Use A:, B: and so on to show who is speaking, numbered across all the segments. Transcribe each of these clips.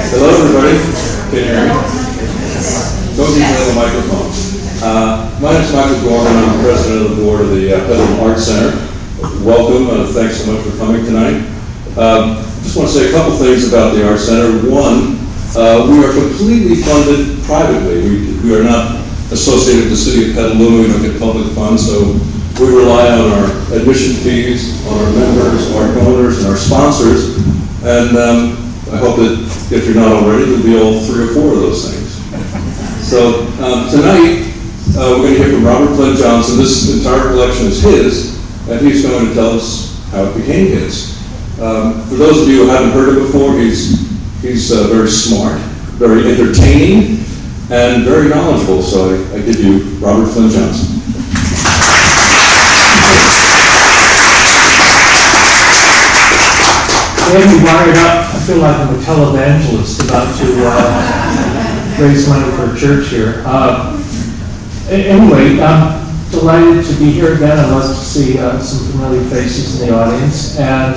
A: Hello, everybody. Can you hear me? Don't need to have a microphone. My name is Michael Gorman. I'm the president of the board of the Petaluma Arts Center. Welcome. Thanks so much for coming tonight. Just want to say a couple things about the Arts Center. One, we are completely funded privately. We are not associated with the city of Petaluma. We don't get public funds, so we rely on our admission fees, on our members, our donors, and our sponsors. And I hope that if you're not already, you'll be all 3 or 4 of those things. So tonight, we're going to hear from Robert Flynn Johnson. This entire collection is his, and he's going to tell us how it became his. For those of you who haven't heard it before, he's very smart, very entertaining, and very knowledgeable. So I give you Robert Flynn Johnson.
B: Andy wired up. I feel like I'm a televangelist about to raise money for a church here. Anyway, I'm delighted to be here again. I'd love to see some familiar faces in the audience. And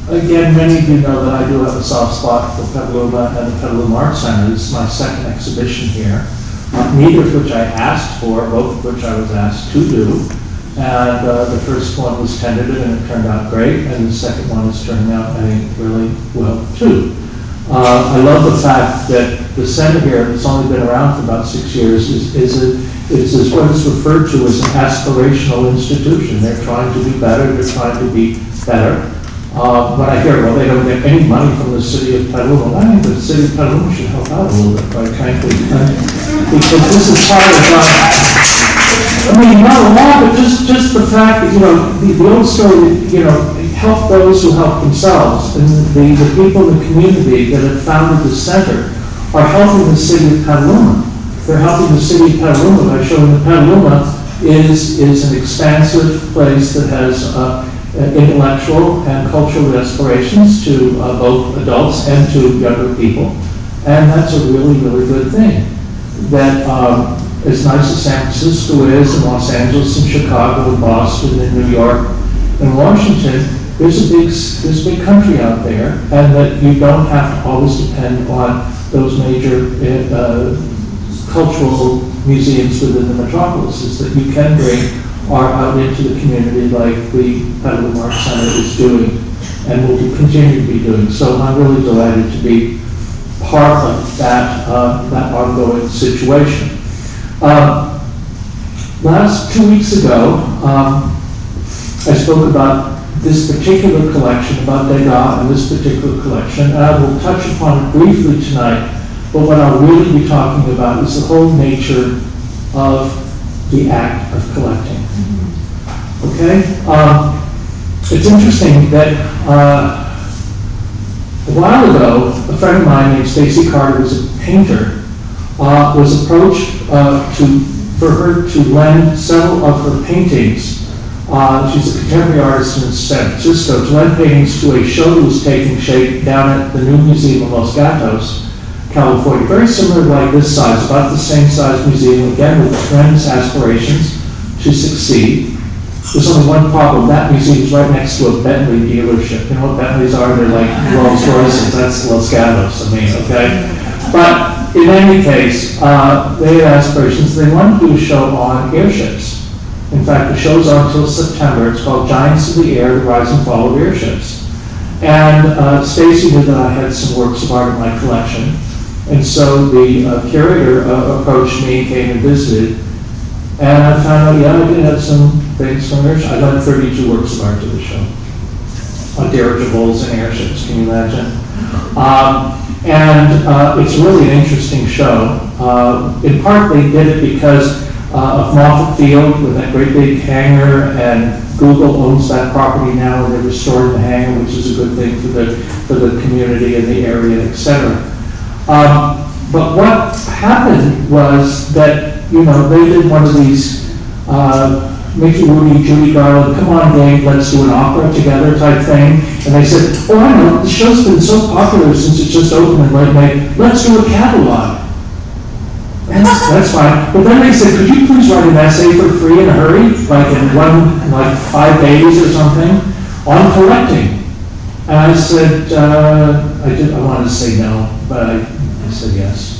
B: again, many of you know that I do have a soft spot for Petaluma and the Petaluma Arts Center. This is my second exhibition here, neither of which I asked for, both of which I was asked to do. And the first one was tentative and it turned out great, and the second one is turning out, I think, really well too. I love the fact that the center here, that's only been around for about 6 years, is what is referred to as an aspirational institution. They're trying to do better, they're trying to be better. When I hear, well, they don't get any money from the city of Petaluma, I think the city of Petaluma should help out a little bit, quite frankly. Because this is part of, I mean, not a lot, but just the fact that, the old story, help those who help themselves. And the people in the community that have founded the center are helping the city of Petaluma. They're helping the city of Petaluma by showing that Petaluma is an expansive place that has intellectual and cultural aspirations to both adults and to younger people. And that's a really, really good thing. That as nice as San Francisco is, and Los Angeles, and Chicago, and Boston, and New York, and Washington, there's a big country out there, and that you don't have to always depend on those major cultural museums within the metropolises, that you can bring art out into the community like the Petaluma Arts Center is doing, and will continue to be doing. So I'm really delighted to be part of that ongoing situation. Last 2 weeks ago, I spoke about this particular collection, about Degas and this particular collection, and I will touch upon it briefly tonight, but what I'll really be talking about is the whole nature of the act of collecting. Okay? It's interesting that a while ago, a friend of mine named Stacy Carter, who's a painter, was approached for her to lend several of her paintings. She's a contemporary artist in San Francisco, to lend paintings to a show that was taking shape down at the new museum of Los Gatos, California. Very similar, like this size, about the same size museum, again with tremendous aspirations to succeed. There's only one problem. That museum is right next to a Bentley dealership. You know what Bentleys are? They're like Rolls Royces. That's Los Gatos, okay? But in any case, they had aspirations. They wanted to do a show on airships. In fact, the show's on until September. It's called Giants of the Air, The Rise and Fall of Airships. And Stacy knew that I had some works of art in my collection. And so the curator approached me, came and visited. And I found out, I did have some things from airships. I lent 32 works of art to the show on dirigibles and airships. Can you imagine? And it's really an interesting show. In part, they did it because of Moffett Field with that great big hangar, and Google owns that property now, and they're restoring the hangar, which is a good thing for the community and the area, etc. But what happened was that they did one of these Mickey Rooney, Judy Garland, come on Dave, let's do an opera together type thing. And they said, oh, I know, the show's been so popular since it's just opened in late May, let's do a catalog. That's fine. But then they said, could you please write an essay for free in a hurry, like in 5 days or something, on collecting? And I said, I wanted to say no, but I said yes.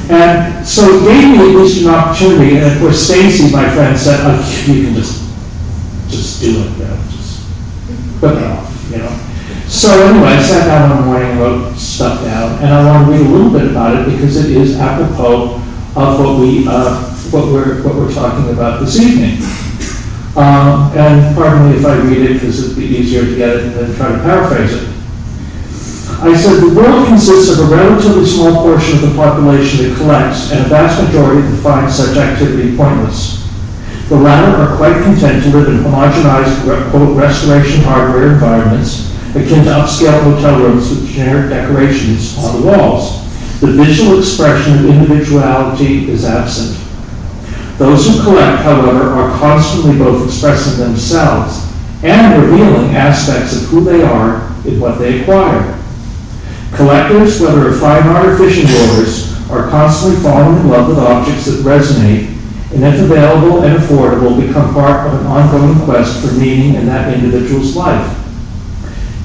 B: And so it gave me at least an opportunity, and of course Stacy, my friend, said, oh, you can just do it, just put it off, So anyway, I sat down one morning and wrote stuff down, and I want to read a little bit about it because it is apropos of what we're talking about this evening. And pardon me if I read it because it'd be easier to get it than try to paraphrase it. I said, the world consists of a relatively small portion of the population that collects, and a vast majority that finds such activity pointless. The latter are quite content to live in homogenized, quote, restoration hardware environments, akin to upscale hotel rooms with generic decorations on the walls. The visual expression of individuality is absent. Those who collect, however, are constantly both expressing themselves and revealing aspects of who they are in what they acquire. Collectors, whether of fine art or fishing lures, are constantly falling in love with objects that resonate, and if available and affordable, become part of an ongoing quest for meaning in that individual's life.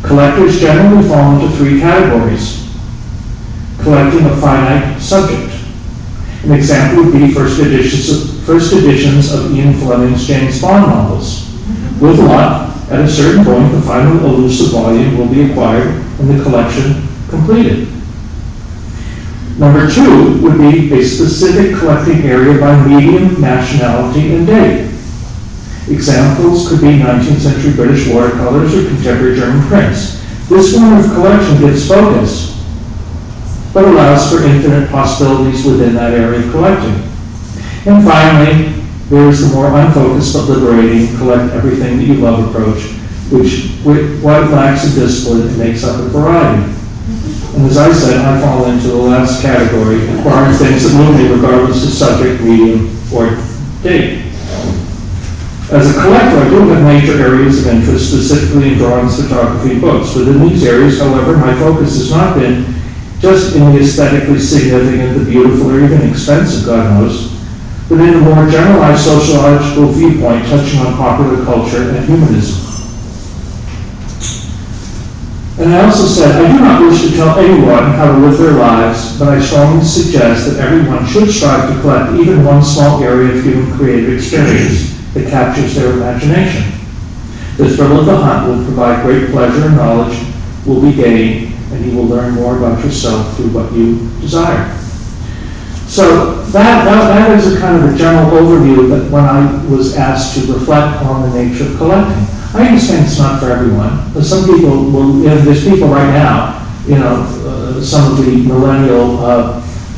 B: Collectors generally fall into three categories. Collecting a finite subject. An example would be first editions of Ian Fleming's James Bond novels. With luck, at a certain point, the final elusive volume will be acquired and the collection completed. Number two would be a specific collecting area by medium, nationality, and date. Examples could be 19th century British watercolors or contemporary German prints. This form of collection gives focus, but allows for infinite possibilities within that area of collecting. And finally, there is the more unfocused but liberating, collect everything that you love approach, which what lacks a discipline makes up a variety. And as I said, I fall into the last category, acquiring things that move me regardless of subject, medium, or date. As a collector, I do have major areas of interest, specifically in drawings, photography, and books. Within these areas, however, my focus has not been just in the aesthetically significant, the beautiful, or even expensive, God knows, but in a more generalized sociological viewpoint touching on popular culture and humanism. And I also said, I do not wish to tell anyone how to live their lives, but I strongly suggest that everyone should strive to collect even one small area of human creative experience that captures their imagination. The thrill of the hunt will provide great pleasure, and knowledge will be gained, and you will learn more about yourself through what you desire. So that is a kind of a general overview that when I was asked to reflect on the nature of collecting. I understand it's not for everyone. Some people will, there's people right now, some of the millennial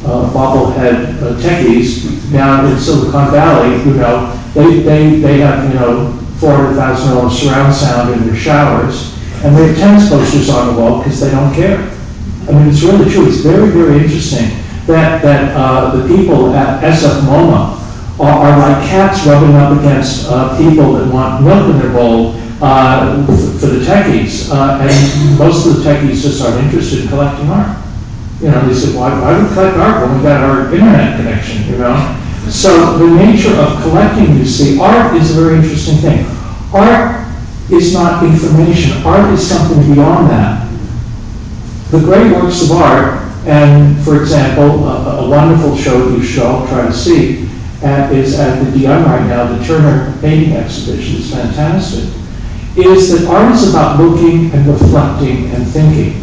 B: bobblehead techies down in Silicon Valley, they have, $400,000 surround sound in their showers, and they have tennis posters on the wall because they don't care. I mean, it's really true. It's very, very interesting that the people at SF MoMA are like cats rubbing up against people that want milk in their bowl for the techies. And most of the techies just aren't interested in collecting art. They say, why would we collect art when we got our internet connection, So the nature of collecting, you see, art is a very interesting thing. Art is not information. Art is something beyond that. The great works of art, and for example, a wonderful show that you should all try to see is at the DM right now, the Turner painting exhibition is fantastic, is that art is about looking and reflecting and thinking.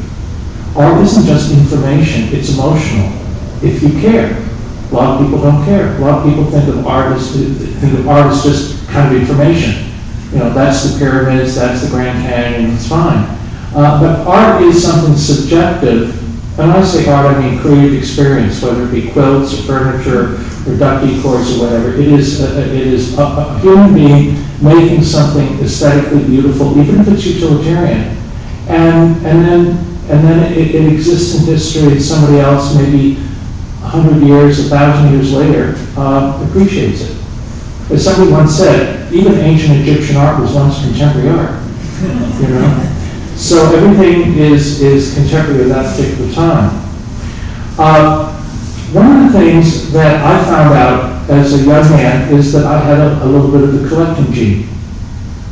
B: Art isn't just information, it's emotional. If you care. A lot of people don't care. A lot of people think of art as just kind of information. That's the pyramids, that's the Grand Canyon, it's fine. But art is something subjective. And when I say art, I mean creative experience, whether it be quilts or furniture or duck decors or whatever. It is a human being making something aesthetically beautiful, even if it's utilitarian. And then it exists in history, and somebody else, maybe 100 years, 1,000 years later, appreciates it. As somebody once said, even ancient Egyptian art was once contemporary art. So everything is contemporary at that particular time. One of the things that I found out as a young man is that I had a little bit of the collecting gene.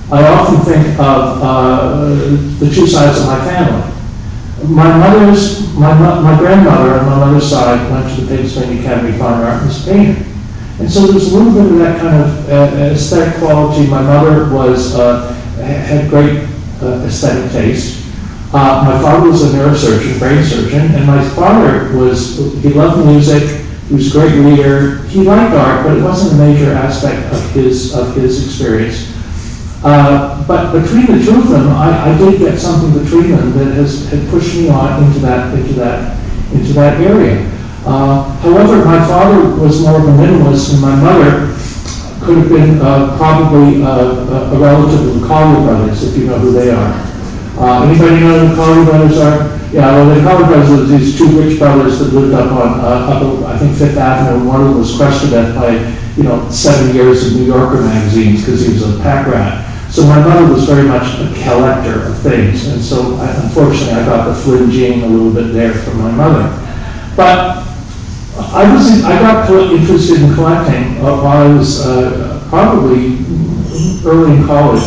B: I often think of the two sides of my family. My grandmother on my mother's side went to the Pennsylvania Academy of Fine Art and was a painter. And so there's a little bit of that kind of aesthetic quality. My mother had great aesthetic taste. My father was a neurosurgeon, brain surgeon, and my father he loved music, he was a great reader, he liked art, but it wasn't a major aspect of his experience. But between the two of them, I did get something between them that had pushed me on into that area. However, my father was more of a minimalist, and my mother could have been probably a relative of the Colley brothers, if you know who they are. Anybody know who the Colley brothers are? Yeah, well, the Colley brothers were these two rich brothers that lived up on, I think, Fifth Avenue, and one of them was crushed to death by, 7 years of New Yorker magazines because he was a pack rat. So my mother was very much a collector of things, and so unfortunately I got the Flynn gene a little bit there from my mother. But I got interested in collecting while I was probably early in college.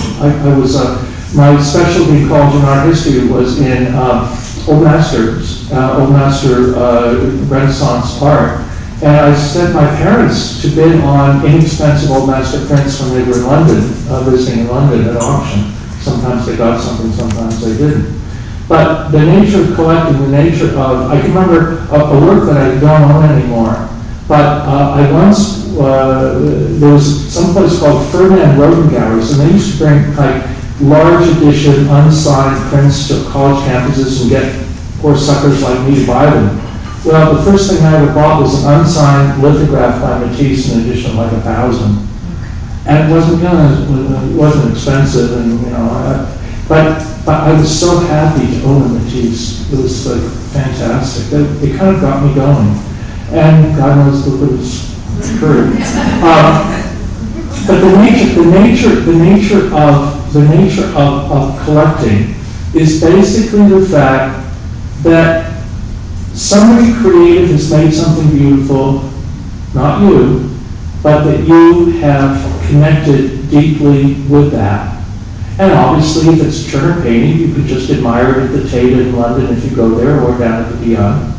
B: My specialty in college in art history was in Old Master Renaissance art. And I sent my parents to bid on inexpensive Old Master prints when they were in London, visiting in London at auction. Sometimes they got something, sometimes they didn't. But the nature of collecting, I can remember a work that I don't own anymore, but I once, there was some place called Ferdinand Roden Galleries, and they used to bring like large edition, unsigned prints to college campuses and get poor suckers like me to buy them. Well, the first thing I ever bought was an unsigned lithograph by Matisse in edition of like 1,000. And it wasn't expensive, and but I was so happy to own a Matisse. It was like fantastic. It kind of got me going. And God knows look what it's occurred. But the nature of collecting is basically the fact that somebody creative has made something beautiful, not you, but that you have connected deeply with that. And obviously, if it's a Turner painting, you could just admire it at the Tate in London if you go there, or down at the Beyond.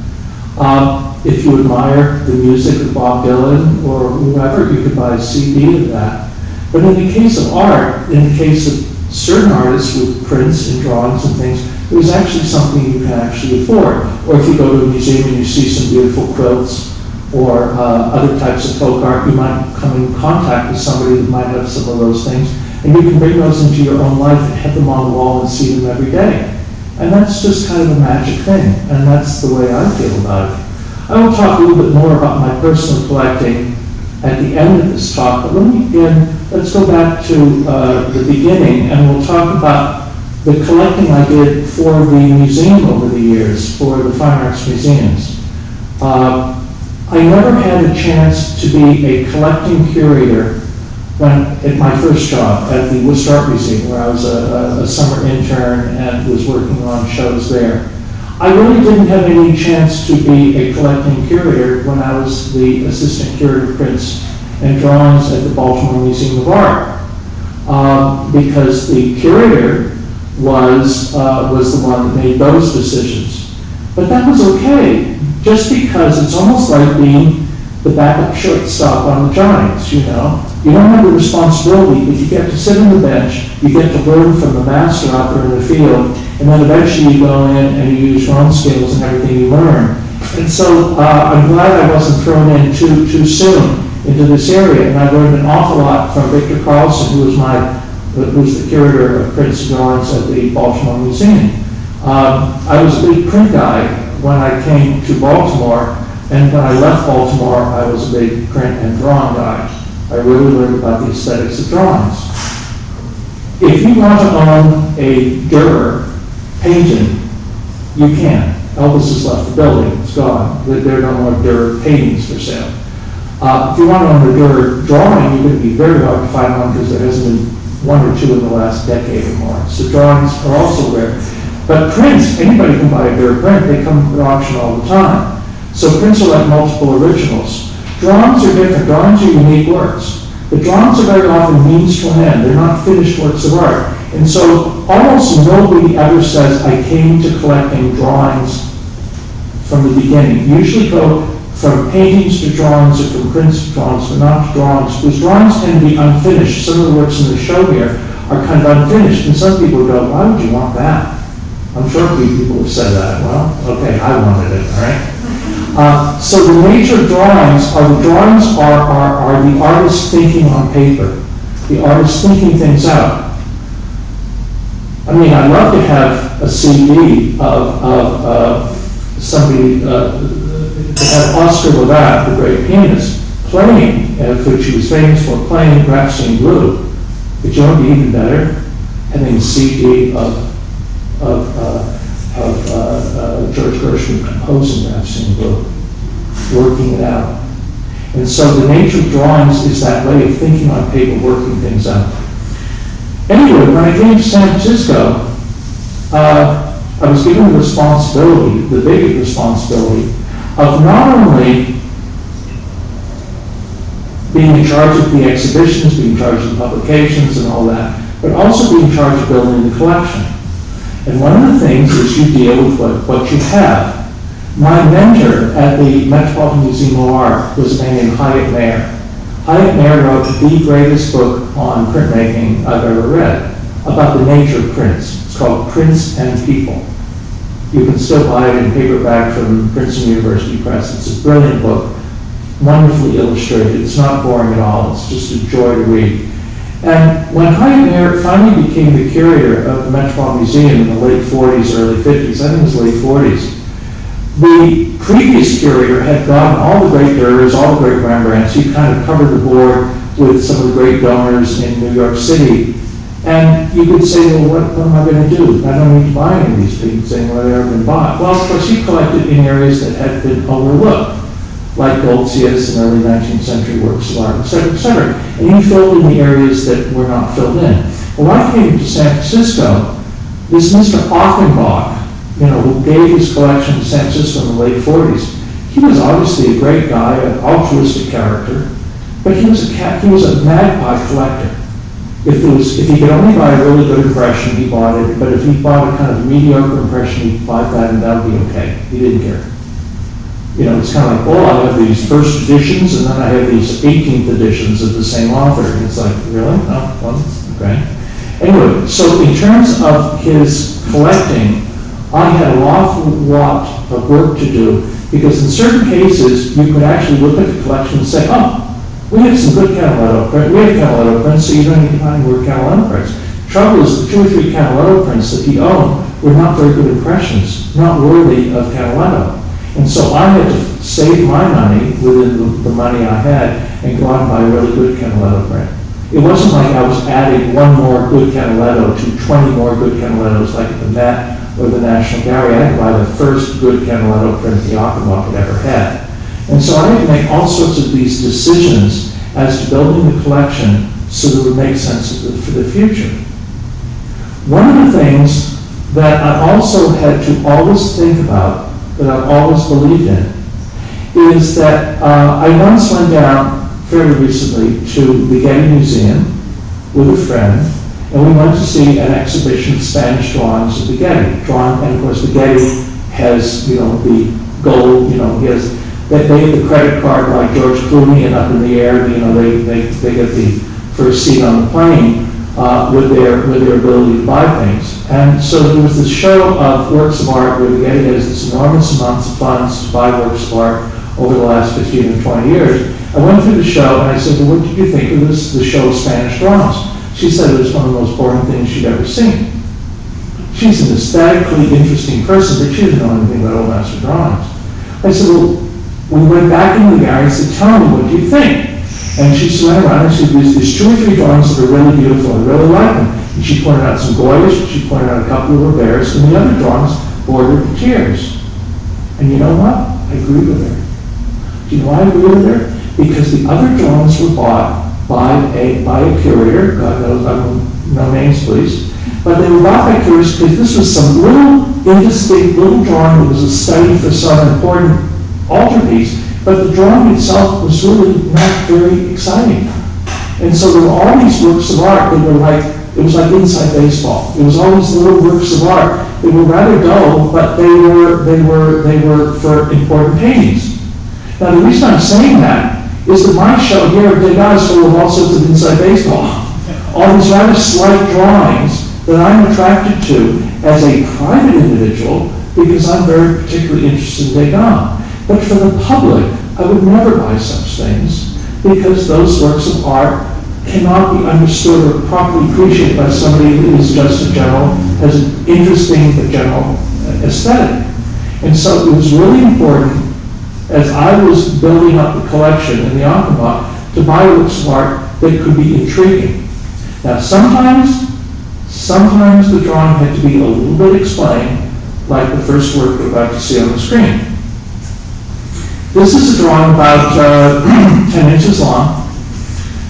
B: If you admire the music of Bob Dylan or whoever, you could buy a CD of that. But in the case of art, in the case of certain artists with prints and drawings and things, there's actually something you can actually afford. Or if you go to a museum and you see some beautiful quilts or other types of folk art, you might come in contact with somebody that might have some of those things, and you can bring those into your own life and have them on the wall and see them every day. And that's just kind of a magic thing, and that's the way I feel about it. I will talk a little bit more about my personal collecting at the end of this talk, but let's go back to the beginning, and we'll talk about the collecting I did for the museum over the years, for the Fine Arts Museums. I never had a chance to be a collecting curator at my first job at the Worcester Art Museum, where I was a summer intern and was working on shows there. I really didn't have any chance to be a collecting curator when I was the assistant curator of prints and drawings at the Baltimore Museum of Art, because the curator was the one that made those decisions. But that was okay, just because it's almost like being the backup shortstop on the Giants, You don't have the responsibility, but you get to sit on the bench, you get to learn from the master out there in the field, and then eventually you go in and you use your own skills and everything you learn. And so I'm glad I wasn't thrown in too soon into this area, and I learned an awful lot from Victor Carlson, who was the curator of prints and drawings at the Baltimore Museum. I was a big print guy when I came to Baltimore, and when I left Baltimore, I was a big print and drawing guy. I really learned about the aesthetics of drawings. If you want to own a Dürer painting, you can. Elvis has left the building, it's gone. There are no more Dürer paintings for sale. If you want to own a Dürer drawing, you're going to be very hard to find one because there hasn't been one or two in the last decade or more. So drawings are also rare. But prints, anybody can buy a Dürer print. They come at auction all the time. So prints are like multiple originals. Drawings are different. Drawings are unique works. The drawings are very often means to an end. They're not finished works of art. And so almost nobody ever says, I came to collecting drawings from the beginning. Usually go from paintings to drawings or from prints to drawings, but not to drawings, because drawings tend to be unfinished. Some of the works in the show here are kind of unfinished, and some people go, why would you want that? I'm sure people have said that. Well, okay, I wanted it, all right? So the nature of drawings are the artist thinking on paper, the artist thinking things out. I mean, I'd love to have a CD of somebody, to have Oscar Levant, the great pianist, playing, which he was famous for, playing Rhapsody in Blue. But you know what would be even better? Having a CD of George Gershwin composing Rhapsody in Blue, working it out. And so the nature of drawings is that way of thinking on paper, working things out. Anyway, when I came to San Francisco, I was given the responsibility, the big responsibility, of not only being in charge of the exhibitions, being in charge of the publications and all that, but also being in charge of building the collection. And one of the things is you deal with what you have. My mentor at the Metropolitan Museum of Art was a man named Hyatt Mayer. Hyatt Mayer wrote the greatest book on printmaking I've ever read, about the nature of prints. It's called Prints and People. You can still buy it in paperback from Princeton University Press. It's a brilliant book, wonderfully illustrated. It's not boring at all. It's just a joy to read. And when Hyatt Mayer finally became the curator of the Metropolitan Museum in the late 40s, early 50s, I think it was late 40s, the previous curator had gotten all the great Dürers, all the great Rembrandts. He kind of covered the board with some of the great donors in New York City. And you could say, well, what am I going to do? I don't need to buy any of these things anymore. They've ever been bought. Well, of course, he collected in areas that had been overlooked, like Goldsmiths and early 19th century works of art, et cetera, et cetera. And he filled in the areas that were not filled in. Well, I came to San Francisco, this Mr. Achenbach, who gave his collection to San Francisco in the late 40s, he was obviously a great guy, an altruistic character, but he was a magpie collector. If he could only buy a really good impression, he bought it, but if he bought a kind of mediocre impression, he'd buy that and that would be okay. He didn't care. It's kind of like, I have these first editions and then I have these 18th editions of the same author. And it's like, really? No? Well, okay. Anyway, so in terms of his collecting, I had an awful lot of work to do, because in certain cases, you could actually look at the collection and say, we have some good Canaletto prints. We have Canaletto prints, so you don't need to find more Canaletto prints. The trouble is, the 2 or 3 Canaletto prints that he owned were not very good impressions, not worthy of Canaletto. And so I had to save my money within the money I had and go out and buy a really good Canaletto print. It wasn't like I was adding one more good Canaletto to 20 more good Canalettos like at the Met or the National Gallery. I had to buy the first good Canaletto print the Achenbach had ever had. And so I had to make all sorts of these decisions as to building the collection so that it would make sense for the future. One of the things that I also had to always think about, that I've always believed in, is that I once went down fairly recently to the Getty Museum with a friend, and we went to see an exhibition of Spanish drawings of the Getty. And of course the Getty has, the gold, they have the credit card like George Clooney, and up in the air, they get the first seat on the plane with their ability to buy things. And so there was this show of works of art where the Getty has this enormous amounts of funds to buy works of art over the last 15 or 20 years. I went through the show and I said, well, what did you think of the show of Spanish drawings? She said it was one of the most boring things she'd ever seen. She's an aesthetically interesting person, but she didn't know anything about old master drawings. I said, well, we went back into the gallery and said, tell me, what do you think? And she went around and she said, there's 2 or 3 drawings that are really beautiful, I really like them. And she pointed out some Goyas, she pointed out a couple of Roberts, and the other drawings bordered with tears. And you know what? I agree with her. Do you know why I agree with her? Because the other drawings were bought by a curator, God knows, no names please, but they were bought by curators because this was some little indistinct little drawing that was a study for some important altarpiece, but the drawing itself was really not very exciting. And so there were all these works of art that were like it was like inside baseball. It was all these little works of art. They were rather dull, but they were for important paintings. Now, the reason I'm saying that is that my show here at Degas is full of all sorts of inside baseball. All these rather slight drawings that I'm attracted to as a private individual because I'm very particularly interested in Degas. But for the public, I would never buy such things because those works of art cannot be understood or properly appreciated by somebody who is just a general, has an interesting but general aesthetic. And so it was really important, as I was building up the collection in the Achenbach, to buy works of art that could be intriguing. Now sometimes the drawing had to be a little bit explained, like the first work we're about to see on the screen. This is a drawing about 10 inches long,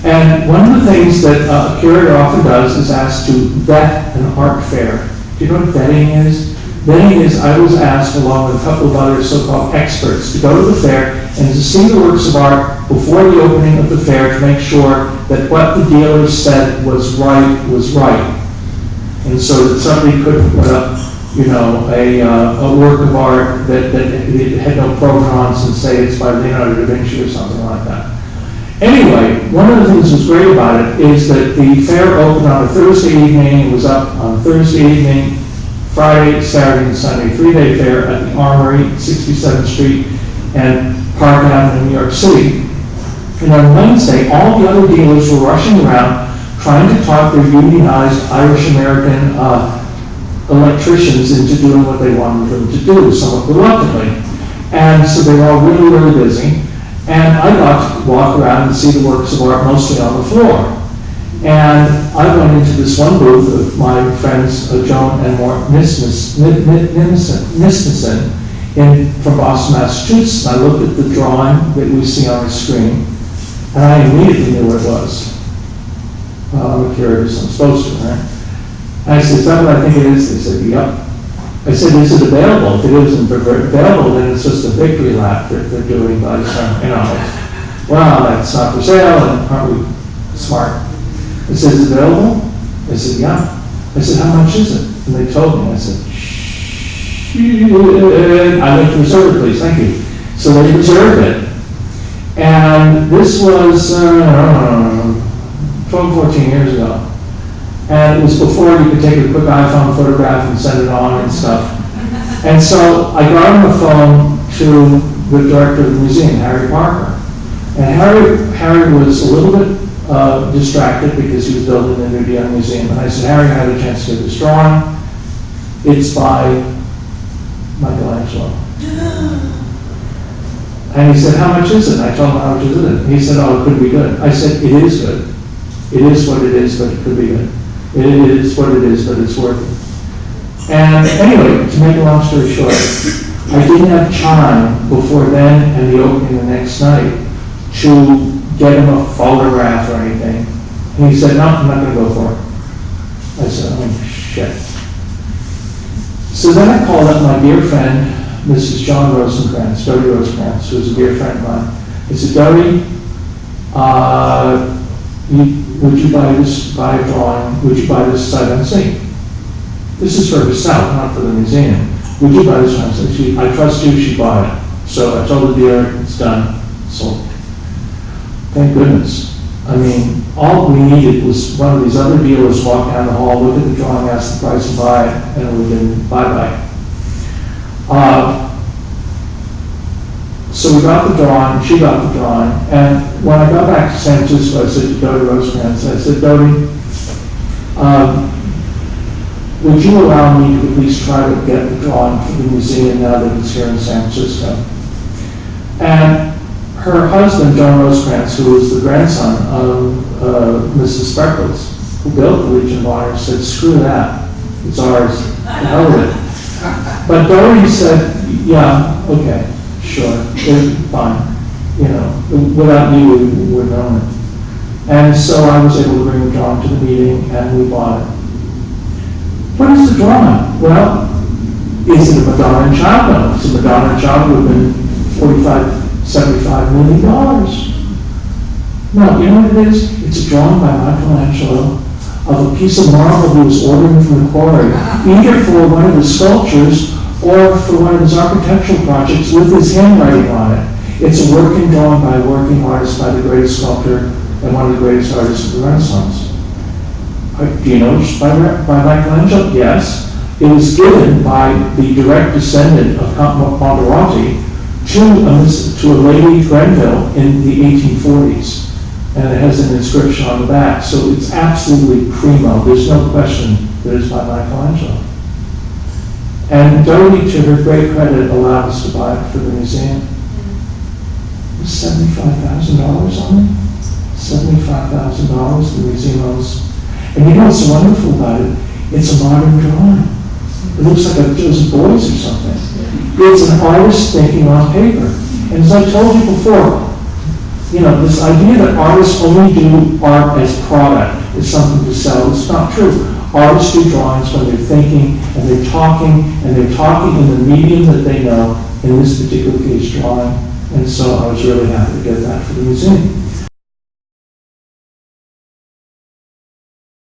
B: and one of the things that a curator often does is ask to vet an art fair. Do you know what vetting is? Vetting is, I was asked, along with a couple of other so-called experts, to go to the fair and to see the works of art before the opening of the fair to make sure that what the dealer said was right. And so that somebody could put up, a work of art that had no provenance and say it's by Leonardo da Vinci or something like that. Anyway, one of the things that was great about it is that the fair opened on a Thursday evening. It was up on Thursday evening, Friday, Saturday, and Sunday, 3-day fair at the Armory, 67th Street and Park Avenue, New York City. And on Wednesday, all the other dealers were rushing around trying to talk their unionized Irish-American electricians into doing what they wanted them to do, somewhat reluctantly. And so they were all really, really busy. And I got to walk around and see the works of art mostly on the floor. And I went into this one booth of my friends, Joan and Mort Nisnison from Boston, Massachusetts. And I looked at the drawing that we see on the screen, and I immediately knew what it was. Well, I'm a curator, so I'm supposed to, right? And I said, is that what I think it is? They said, yep. I said, is it available? If it isn't available, then it's just a victory lap that they're doing by some, well, that's not for sale, and aren't we smart? I said, is it available? They said, yeah. I said, how much is it? And they told me. I said, shh. I went to reserve it, please, thank you. So they reserved it. And this was 12, 14 years ago. And it was before you could take a quick iPhone photograph and send it on and stuff. And so I got on the phone to the director of the museum, Harry Parker. And Harry was a little bit distracted because he was building the new Young Museum. And I said, Harry, I had a chance to get this drawing. It's by Michelangelo. And he said, how much is it? And I told him, how much is it? And he said, oh, it could be good. I said, it is good. It is what it is, but it could be good. It is what it is, but it's worth it. And anyway, to make a long story short, I didn't have time before then and the opening the next night to get him a photograph or anything. And he said, no, I'm not going to go for it. I said, oh, shit. So then I called up my dear friend, Mrs. John Rosenkrantz, Dodie Rosenkrantz, who was a dear friend of mine. I said, Dodie, would you buy a drawing? Would you buy this sight unseen? This is for herself, not for the museum. Would you buy this one? I trust you, she bought it. So I told the dealer, it's done, sold. Thank goodness. I mean, all we needed was one of these other dealers walk down the hall, look at the drawing, ask the price and buy it, and it would have been bye-bye. So we got the drawing, she got the drawing, and when I got back to San Francisco, I said to Dodie Rosenkrantz, I said, Dodie, would you allow me to at least try to get the drawing for the museum now that it's here in San Francisco? And her husband, John Rosenkrantz, who was the grandson of Mrs. Spreckles, who built the Legion of Honor, said, screw that, it's ours, the hell with it. But Dodie said, yeah, okay. Sure, fine. Without you, we wouldn't own it. And so I was able to bring the drawing to the meeting, and we bought it. What is the drawing? Well, is it a Madonna and Child? No, it's a Madonna and Child would have been $75 million. No, you know what it is? It's a drawing by Michelangelo of a piece of marble he was ordering from the quarry, either for one of his sculptures or for one of his architectural projects with his handwriting on it. It's a working drawing by a working artist, by the greatest sculptor and one of the greatest artists of the Renaissance. Do you know it's by Michelangelo? Yes. It was given by the direct descendant of Count Monterati to a lady Grenville in the 1840s. And it has an inscription on the back. So it's absolutely primo. There's no question that it's by Michelangelo. And Doty, to her great credit, allowed us to buy it for the museum. It was $75,000 on it. $75,000 the museum owns. And you know what's wonderful about it? It's a modern drawing. It looks like a Joseph Beuys or something. It's an artist thinking on paper. And as I told you before, you know, this idea that artists only do art as product is something to sell, it's not true. Artists do drawings when they're thinking and they're talking in the medium that they know, in this particular case, drawing. And so I was really happy to get that for the museum.